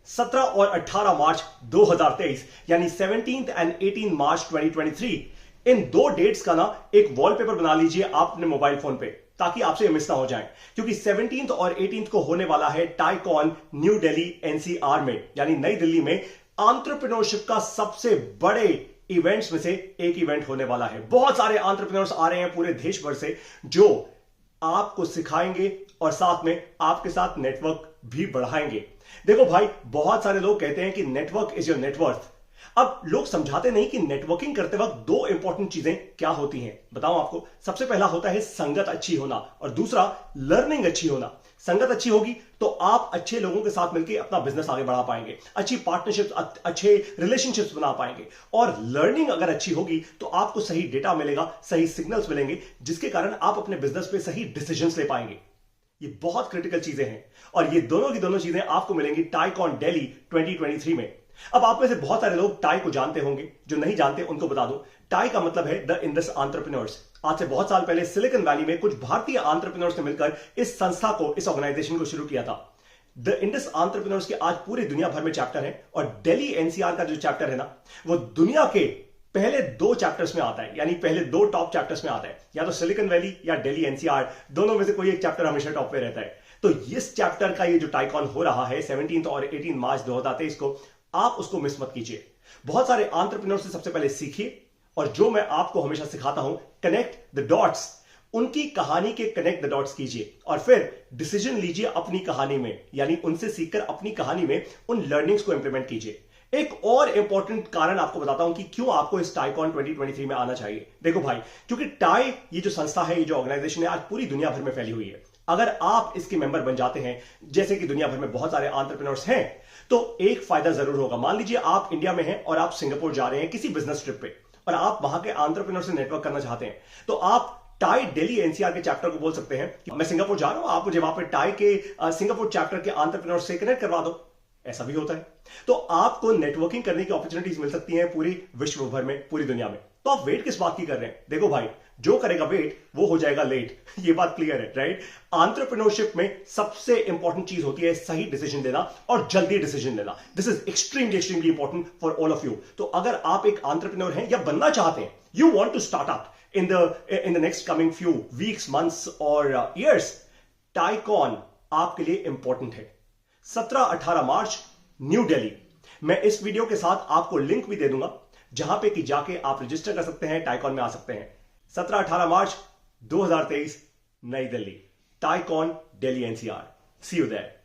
17 और 18 मार्च 2023 यानी 17 एंड 18 मार्च 2023 इन दो डेट्स का ना एक वॉलपेपर बना लीजिए आप अपने मोबाइल फोन पे, ताकि आपसे मिस ना हो जाए। क्योंकि 17 और 18 को होने वाला है टाइकॉन न्यू दिल्ली एनसीआर में, यानी नई दिल्ली में एंटरप्रेन्योरशिप का सबसे बड़े इवेंट्स में से एक इवेंट होने वाला है। बहुत सारे एंटरप्रेन्योर्स आ रहे हैं पूरे देश भर से, जो आपको सिखाएंगे और साथ में आपके साथ नेटवर्क भी बढ़ाएंगे। देखो भाई, बहुत सारे लोग कहते हैं कि नेटवर्क इज योर नेटवर्थ। अब लोग समझाते नहीं कि नेटवर्किंग करते वक्त दो इंपॉर्टेंट चीजें क्या होती हैं। बताऊं आपको, सबसे पहला होता है संगत अच्छी होना और दूसरा लर्निंग अच्छी होना। संगत अच्छी होगी तो आप अच्छे लोगों के साथ मिलकर अपना बिजनेस आगे बढ़ा पाएंगे, अच्छी पार्टनरशिप्स, अच्छे रिलेशनशिप्स बना पाएंगे। और लर्निंग अगर अच्छी होगी तो आपको सही डेटा मिलेगा, सही सिग्नल्स मिलेंगे, जिसके कारण आप अपने बिजनेस पे सही डिसीजंस ले पाएंगे। ये बहुत क्रिटिकल चीजें हैं और ये दोनों की दोनों चीजें आपको मिलेंगी टाइकॉन दिल्ली 2023 में। अब आप में से बहुत सारे लोग टाई को जानते होंगे, जो नहीं जानते उनको बता दूं। टाई का मतलब है द इंडस एंटरप्रेन्योर्स। आज से बहुत साल पहले सिलिकॉन वैली में कुछ भारतीय एंटरप्रेन्योर्स ने मिलकर इस संस्था को, इस ऑर्गेनाइजेशन को शुरू किया था। द इंडस एंटरप्रेन्योर्स के आज पूरी दुनिया भर में चैप्टर है और दिल्ली एनसीआर का जो चैप्टर है ना, वो दुनिया के पहले दो चैप्टर्स में आता है, यानी पहले दो टॉप चैप्टर्स में आता है। या तो सिलिकॉन वैली या दिल्ली एनसीआर, दोनों में से कोई एक चैप्टर हमेशा टॉप पे रहता है। तो इस चैप्टर का ये जो टाइकॉन हो रहा है 17 और 18 मार्च 2023 को, आप उसको मिस मत कीजिए। बहुत सारे एंटरप्रेन्योर से सबसे पहले सीखिए और जो मैं आपको हमेशा सिखाता हूं, कनेक्ट द डॉट्स, उनकी कहानी के कनेक्ट द डॉट्स कीजिए और फिर डिसीजन लीजिए अपनी कहानी में, यानी उनसे सीखकर अपनी कहानी में उन लर्निंग्स को इंप्लीमेंट कीजिए। एक और इंपॉर्टेंट कारण आपको बताता हूं कि क्यों आपको इस टाइकॉन 2023 में आना चाहिए। देखो भाई, क्योंकि टाई ये जो संस्था है, ये जो ऑर्गेनाइजेशन है, आज पूरी दुनिया भर में फैली हुई है। अगर आप इसके मेंबर बन जाते हैं, जैसे कि दुनिया भर में बहुत सारे एंटरप्रेन्योर्स हैं, तो एक फायदा जरूर होगा। मान लीजिए आप इंडिया में हैं और आप सिंगापुर जा रहे हैं किसी बिजनेस ट्रिप पे और आप वहां के एंटरप्रेन्योर से नेटवर्क करना चाहते हैं, तो आप टाई दिल्ली एनसीआर के चैप्टर को बोल सकते हैं कि मैं सिंगापुर जा रहा हूं, आप मुझे वहां पे टाई के सिंगापुर चैप्टर के एंटरप्रेन्योर से कनेक्ट करवा दो। ऐसा भी होता है। तो आपको नेटवर्किंग करने की अपॉर्चुनिटीज मिल सकती हैं पूरी विश्व भर में, पूरी दुनिया में। तो आप वेट किस बात की कर रहे हैं? देखो भाई, जो करेगा वेट वो हो जाएगा लेट। ये बात क्लियर है, राइट? एंटरप्रेन्योरशिप में सबसे इंपॉर्टेंट चीज होती है सही डिसीजन लेना और जल्दी डिसीजन लेना। This is extremely important for all of you. तो अगर आप एक एंटरप्रेन्योर हैं या बनना चाहते हैं, you want to start up in the next coming few weeks, months or years, TiEcon आपके लिए इंपॉर्टेंट है। 17-18 मार्च न्यू दिल्ली। मैं इस वीडियो के साथ आपको लिंक भी दे दूंगा, जहां पे कि जाके आप रजिस्टर कर सकते हैं, टाइकॉन में आ सकते हैं। 17-18 मार्च 2023 New Delhi, TiEcon Delhi NCR. See you there.